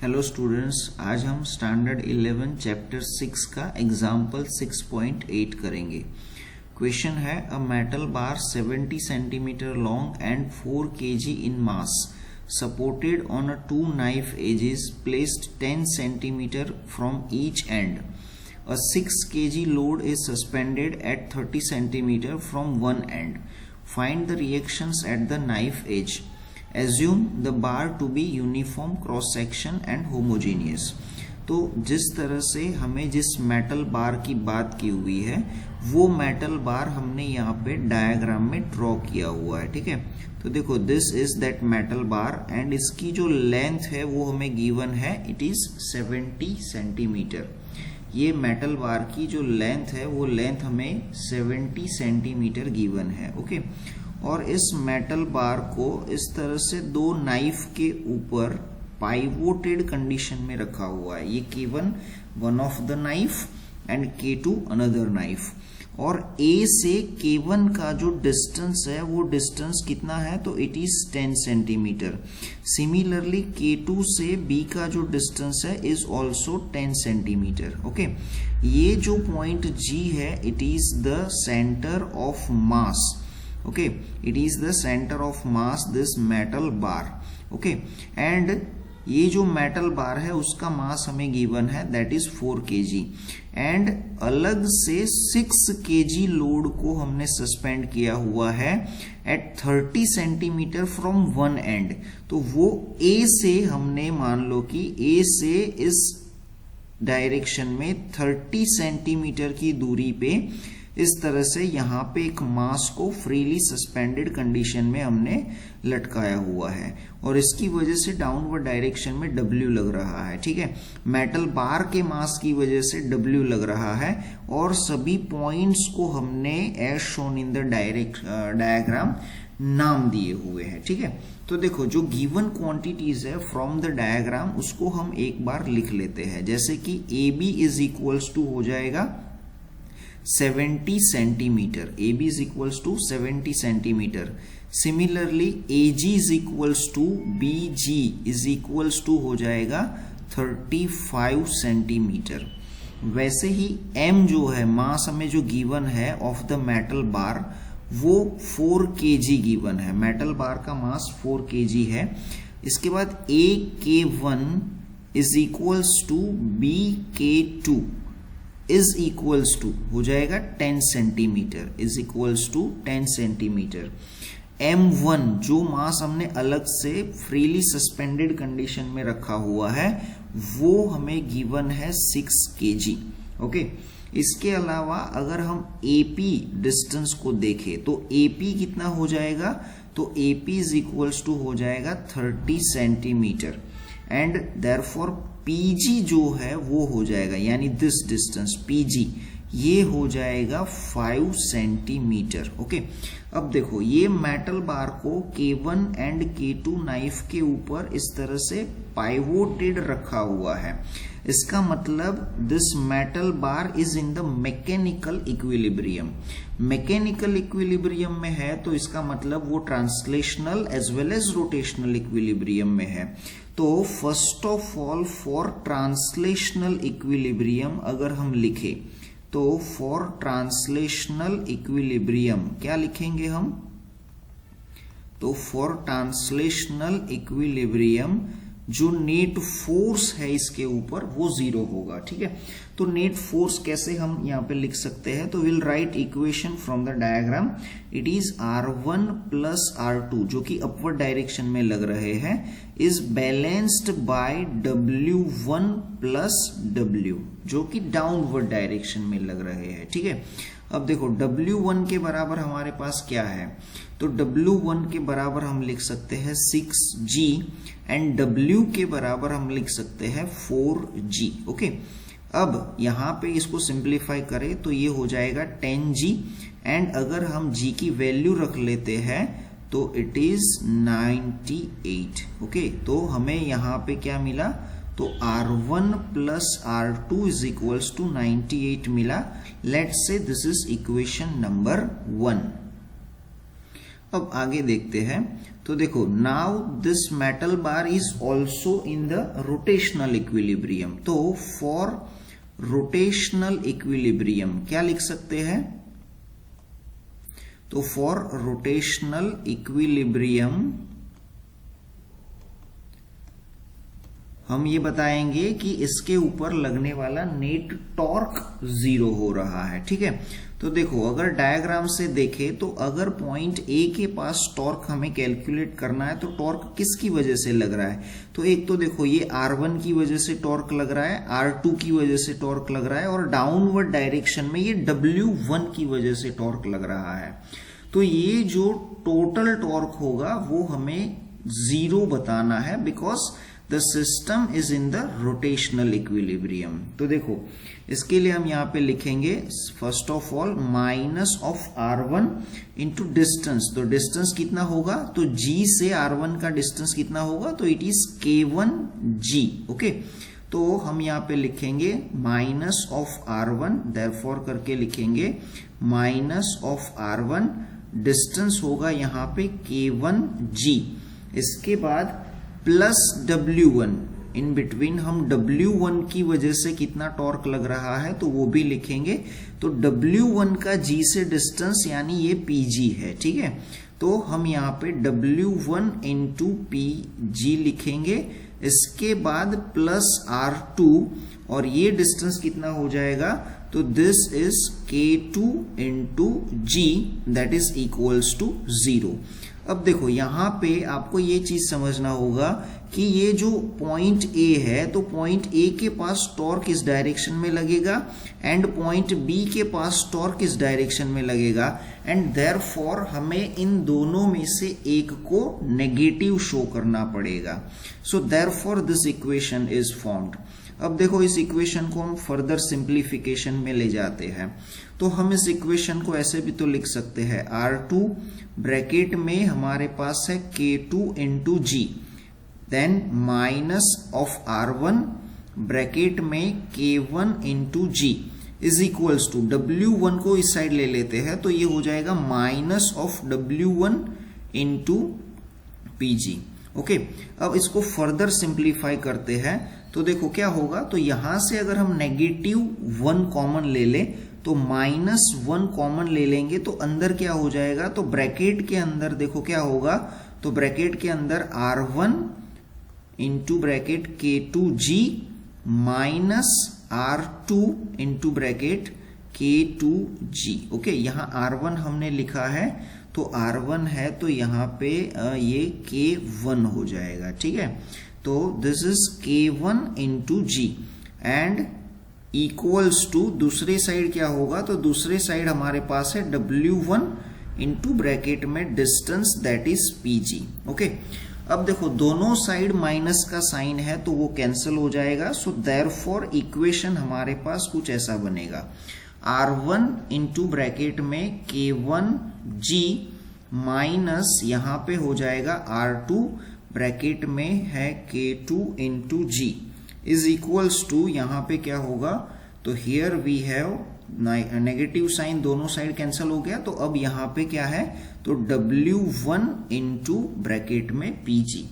Hello students, आज हम standard 11 chapter 6 का एग्जाम्पल 6.8 करेंगे। क्वेश्चन है a metal bar 70 centimetre long and 4 kg in mass supported on a two knife edges placed 10 centimetre from each end. A 6 kg load is suspended at 30 centimeter from one end. Find the reactions at the knife edge. Assume the bar to be uniform cross section and homogeneous. तो जिस तरह से हमें जिस metal bar की बात की हुई है वो मेटल बार हमने यहाँ पे डायग्राम में ड्रॉ किया हुआ है। ठीक है, तो देखो this is that metal bar and इसकी जो लेंथ है वो हमें गिवन है, इट इज 70 सेंटीमीटर। ये मेटल बार की जो लेंथ है वो लेंथ हमें 70 सेंटीमीटर गिवन है। ओके, और इस मेटल बार को इस तरह से दो नाइफ के ऊपर पाइवोटेड कंडीशन में रखा हुआ है। ये K1 one of the knife and K2 another knife, और A से K1 का जो डिस्टेंस है वो डिस्टेंस कितना है, तो it is 10 centimetre. Similarly K2 से B का जो डिस्टेंस है इज ऑल्सो 10 सेंटीमीटर। ओके, ये जो पॉइंट G है it is the centre of mass. Okay, it is the centre of mass this metal bar. Okay, and ये जो metal bar है उसका मास हमें गिवन है दैट इज 4 kg, एंड अलग से 6 kg लोड को हमने सस्पेंड किया हुआ है at 30 centimetre from one end. तो वो A से हमने मान लो कि A से इस डायरेक्शन में 30 सेंटीमीटर की दूरी पे इस तरह से यहाँ पे एक मास को फ्रीली सस्पेंडेड कंडीशन में हमने लटकाया हुआ है, और इसकी वजह से डाउनवर्ड डायरेक्शन में W लग रहा है। ठीक है, मेटल बार के मास की वजह से W लग रहा है, और सभी पॉइंट्स को हमने as shown in the diagram नाम दिए हुए हैं। ठीक है, तो देखो जो गिवन क्वांटिटीज है फ्रॉम द डायग्राम उसको हम एक बार लिख लेते हैं, जैसे कि AB इज इक्वल्स टू हो जाएगा 70 centimetre, AB is equals to 70 centimetre. Similarly AG is equals to BG is equals to हो जाएगा 35 सेंटीमीटर। वैसे ही M जो है मास हमें जो गिवन है ऑफ द मेटल बार वो 4 kg गिवन है। मेटल बार का मास 4 kg है। इसके बाद AK1 is equals to BK2 is equals to हो जाएगा 10 centimetre, is equals to 10 centimetre. M1 जो मास हमने अलग से फ्रीली सस्पेंडेड कंडीशन में रखा हुआ है वो हमें गिवन है 6 kg। ओके, इसके अलावा अगर हम AP डिस्टेंस को देखें तो AP कितना हो जाएगा, तो AP इज इक्वल्स टू हो जाएगा 30 सेंटीमीटर, एंड देयरफॉर PG जो है वो हो जाएगा, यानी दिस डिस्टेंस PG ये हो जाएगा 5 सेंटीमीटर। ओके, अब देखो ये मेटल बार को K1 एंड K2 नाइफ के ऊपर इस तरह से पाइवोटेड रखा हुआ है। इसका मतलब this metal bar is in the mechanical equilibrium. Mechanical equilibrium में है तो इसका मतलब वो translational as well as rotational equilibrium में है। तो first of all for translational equilibrium अगर हम लिखें तो फॉर ट्रांसलेशनल इक्विलिब्रियम क्या लिखेंगे हम, तो फॉर ट्रांसलेशनल इक्विलिब्रियम जो नेट फोर्स है इसके ऊपर वो 0 होगा। ठीक है, तो नेट फोर्स कैसे हम यहाँ पे लिख सकते हैं, तो will write equation from the diagram. It is R1 plus R2 जो कि अपवर्ड डायरेक्शन में लग रहे हैं is balanced bye W1 plus W जो कि डाउनवर्ड डायरेक्शन में लग रहे हैं। ठीक है, अब देखो W1 के बराबर हमारे पास क्या है, तो W1 के बराबर हम लिख सकते हैं 6G एंड W के बराबर हम लिख सकते हैं 4G। ओके, अब यहाँ पे इसको सिंप्लीफाई करें तो ये हो जाएगा 10G, एंड अगर हम G की वैल्यू रख लेते हैं तो इट इज 98। ओके, तो हमें यहाँ पे क्या मिला, तो R1 plus R2 is equals to 98 मिला। Let's say this is equation number 1। अब आगे देखते हैं। तो देखो, now this metal bar is also in the rotational equilibrium. तो फॉर रोटेशनल इक्विलिब्रियम क्या लिख सकते हैं? तो फॉर रोटेशनल इक्विलिब्रियम हम ये बताएंगे कि इसके ऊपर लगने वाला नेट टॉर्क 0 हो रहा है। ठीक है, तो देखो अगर डायग्राम से देखें तो अगर पॉइंट ए के पास टॉर्क हमें कैलकुलेट करना है तो टॉर्क किसकी वजह से लग रहा है? तो एक तो देखो ये R1 की वजह से टॉर्क लग रहा है, R2 की वजह से टॉर्क लग रहा है, और डाउनवर्ड डायरेक्शन में ये W1 की वजह से टॉर्क लग रहा है। तो ये जो टोटल टॉर्क होगा वो हमें 0 बताना है, because the system is in the rotational equilibrium. तो देखो इसके लिए हम यहाँ पे लिखेंगे first of all minus of R1 into distance. तो डिस्टेंस कितना होगा? तो G से R1 का डिस्टेंस कितना होगा? तो इट इज K1G। ओके, तो हम यहाँ पे लिखेंगे माइनस ऑफ R1, देयरफॉर करके लिखेंगे माइनस ऑफ R1, डिस्टेंस होगा यहाँ पे K1G। इसके बाद प्लस W1, इन बिटवीन हम W1 की वजह से कितना टॉर्क लग रहा है तो वो भी लिखेंगे। तो W1 का G से डिस्टेंस यानी ये PG है। ठीक है, तो हम यहाँ पे W1 इंटू PG लिखेंगे। इसके बाद प्लस R2, और ये डिस्टेंस कितना हो जाएगा? तो this is K2 into G, that is equals to 0। अब देखो यहाँ पे आपको ये चीज समझना होगा कि ये जो पॉइंट A है, तो पॉइंट A के पास टॉर्क इस डायरेक्शन में लगेगा एंड पॉइंट B के पास टॉर्क इस डायरेक्शन में लगेगा, एंड देयरफॉर हमें इन दोनों में से एक को नेगेटिव शो करना पड़ेगा। So therefore this equation is formed. अब देखो इस इक्वेशन को हम फर्दर सिंप्लीफिकेशन में ले जाते हैं। तो हम इस इक्वेशन को ऐसे भी तो लिख सकते हैं, R2 ब्रैकेट में हमारे पास है K2 into G, then minus of R1 bracket में K1 into G is equals to W1 को इस साइड ले लेते हैं तो ये हो जाएगा minus of W1 into PG। Okay, अब इसको फर्दर सिंप्लीफाई करते हैं तो देखो क्या होगा। तो यहां से अगर हम -1 कॉमन ले ले तो -1 कॉमन ले लेंगे तो अंदर क्या हो जाएगा? तो ब्रैकेट के अंदर देखो क्या होगा। तो ब्रैकेट के अंदर R1 into bracket K2G minus R2 into bracket K2G। Okay, यहाँ R1 हमने लिखा है तो R1 है तो यहाँ पे ये K1 हो जाएगा। ठीक है, तो this is K1 into G and equals to दूसरे साइड क्या होगा? तो दूसरे साइड हमारे पास है W1 इंटू ब्रैकेट में distance that is PG। Okay, अब देखो दोनों साइड माइनस का साइन है तो वो कैंसिल हो जाएगा। सो देयरफॉर इक्वेशन हमारे पास कुछ ऐसा बनेगा, R1 इंटू ब्रैकेट में K1G माइनस यहाँ पे हो जाएगा R2 ब्रैकेट में है K2 into G is equals to यहाँ पे क्या होगा? तो here we have negative sign, दोनों साइड कैंसिल हो गया। तो अब यहाँ पे क्या है? तो W1 इंटू ब्रैकेट में PG।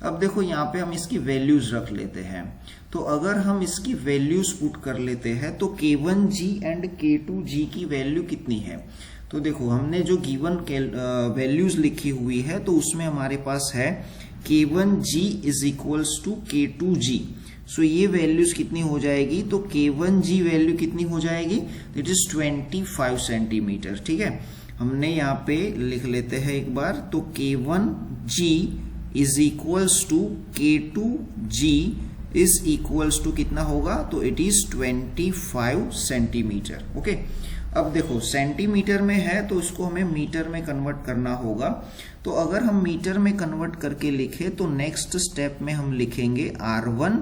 अब देखो यहाँ पे हम इसकी वैल्यूज रख लेते हैं। तो अगर हम इसकी वैल्यूज पुट कर लेते हैं तो K1G एंड K2G की वैल्यू कितनी है? तो देखो हमने जो गिवन वैल्यूज लिखी हुई है तो उसमें हमारे पास है K1G is equals to K2G। सो ये वैल्यूज कितनी हो जाएगी? तो K1G वैल्यू कितनी हो जाएगी? It is 25 centimetre. ठीक है, हमने यहाँ पे लिख लेते हैं एक बार। तो K1G is equals to K2G is equals to कितना होगा? तो इट इज 25 सेंटीमीटर। ओके, अब देखो सेंटीमीटर में है तो इसको हमें मीटर में कन्वर्ट करना होगा। तो अगर हम मीटर में कन्वर्ट करके लिखे तो नेक्स्ट स्टेप में हम लिखेंगे R1,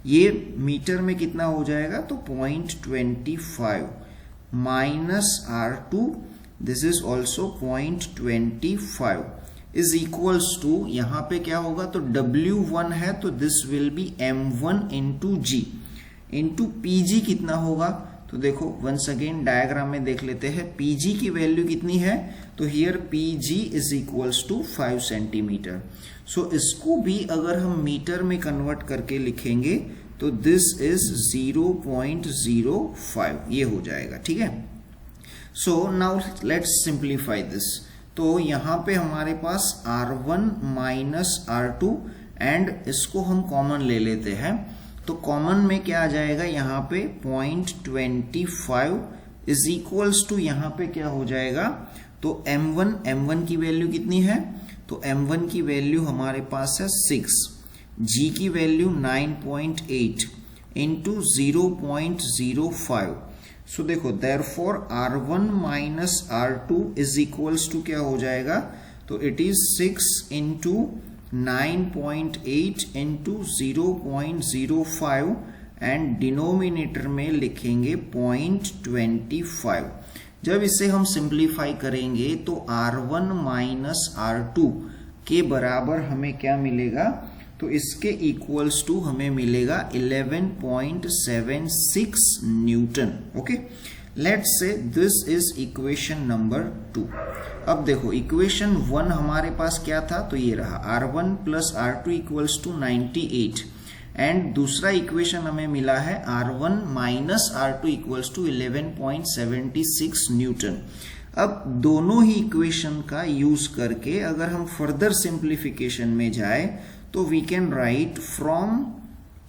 ये मीटर में कितना हो जाएगा? तो 0.25 minus R2, this is also 0.25 is equals to यहाँ पे क्या होगा? तो W1 है तो this will be M1 into G into PG कितना होगा? तो देखो वंस अगेन डायग्राम में देख लेते हैं, Pg की वैल्यू कितनी है, तो here Pg is equals to 5 centimetre. So इसको भी अगर हम मीटर में कन्वर्ट करके लिखेंगे तो दिस इज 0.05 ये हो जाएगा, ठीक है। So now let's simplify this. तो यहाँ पे हमारे पास R1 माइनस R2 एंड इसको हम कॉमन ले लेते हैं, तो कॉमन में क्या आ जाएगा, यहाँ पे 0.25 इज इक्वल्स टू यहाँ पे क्या हो जाएगा, तो M1 की वैल्यू कितनी है, तो M1 की वैल्यू हमारे पास है 6, G की वैल्यू 9.8 इंटू 0.05। सो देखो therefore R1 minus R2 is equals to क्या हो जाएगा, तो it is 6 into 9.8 into 0.05 and denominator में लिखेंगे 0.25। जब इसे हम सिंप्लीफाई करेंगे तो R1 माइनस R2 के बराबर हमें क्या मिलेगा, तो इसके इक्वल्स टू हमें मिलेगा 11.76 Newton. Okay, let's say this is equation number 2। अब देखो इक्वेशन 1 हमारे पास क्या था, तो ये रहा R1 plus R2 equals to 98 and दूसरा इक्वेशन हमें मिला है R1 minus R2 equals to 11.76 Newton. अब दोनों ही इक्वेशन का यूज करके अगर हम फर्दर सिंप्लीफिकेशन में जाए तो we can write from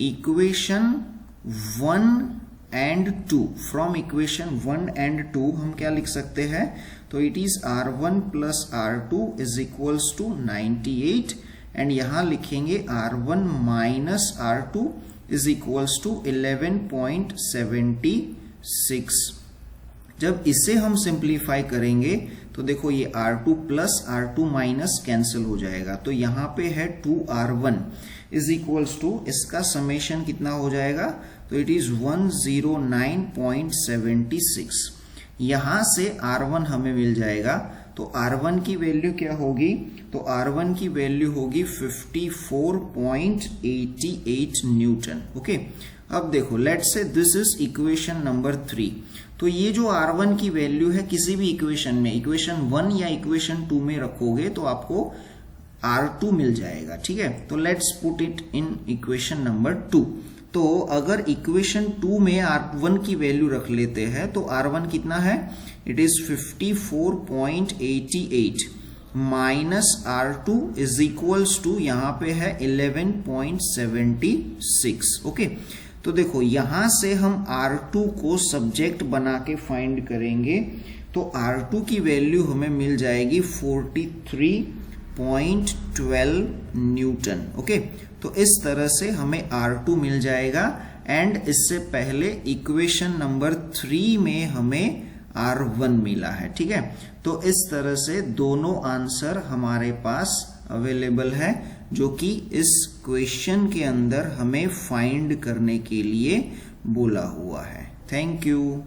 equation 1 and 2, from equation 1 and 2 हम क्या लिख सकते हैं, तो it is R1 plus R2 is equals to 98 and यहां लिखेंगे R1 minus R2 is equals to 11.76। जब इसे हम सिंप्लीफाई करेंगे तो देखो ये R2 plus R2 minus cancel हो जाएगा, तो यहाँ पे है 2R1 इज इक्वल्स टू, इसका समेशन कितना हो जाएगा, तो इट इज 109.76। यहां से R1 हमें मिल जाएगा, तो R1 की वैल्यू क्या होगी, तो R1 की वैल्यू होगी 54.88 न्यूटन। ओके, अब देखो let's say this is equation number 3। तो ये जो R1 की वैल्यू है किसी भी इक्वेशन में, इक्वेशन 1 या इक्वेशन 2 में रखोगे तो आपको R2 मिल जाएगा, ठीक है। तो let's put it in equation number 2। तो अगर इक्वेशन 2 में R1 की वैल्यू रख लेते हैं तो R1 कितना है, it is 54.88 minus R2 is equals to यहाँ पे है 11.76। ओके, तो देखो यहां से हम R2 को सब्जेक्ट बना के फाइंड करेंगे, तो R2 की वैल्यू हमें मिल जाएगी 43.12 न्यूटन। ओके, तो इस तरह से हमें R2 मिल जाएगा एंड इससे पहले इक्वेशन नंबर 3 में हमें R1 मिला है, ठीक है। तो इस तरह से दोनों आंसर हमारे पास अवेलेबल है जो कि इस क्वेश्चन के अंदर हमें फाइंड करने के लिए बोला हुआ है। Thank you.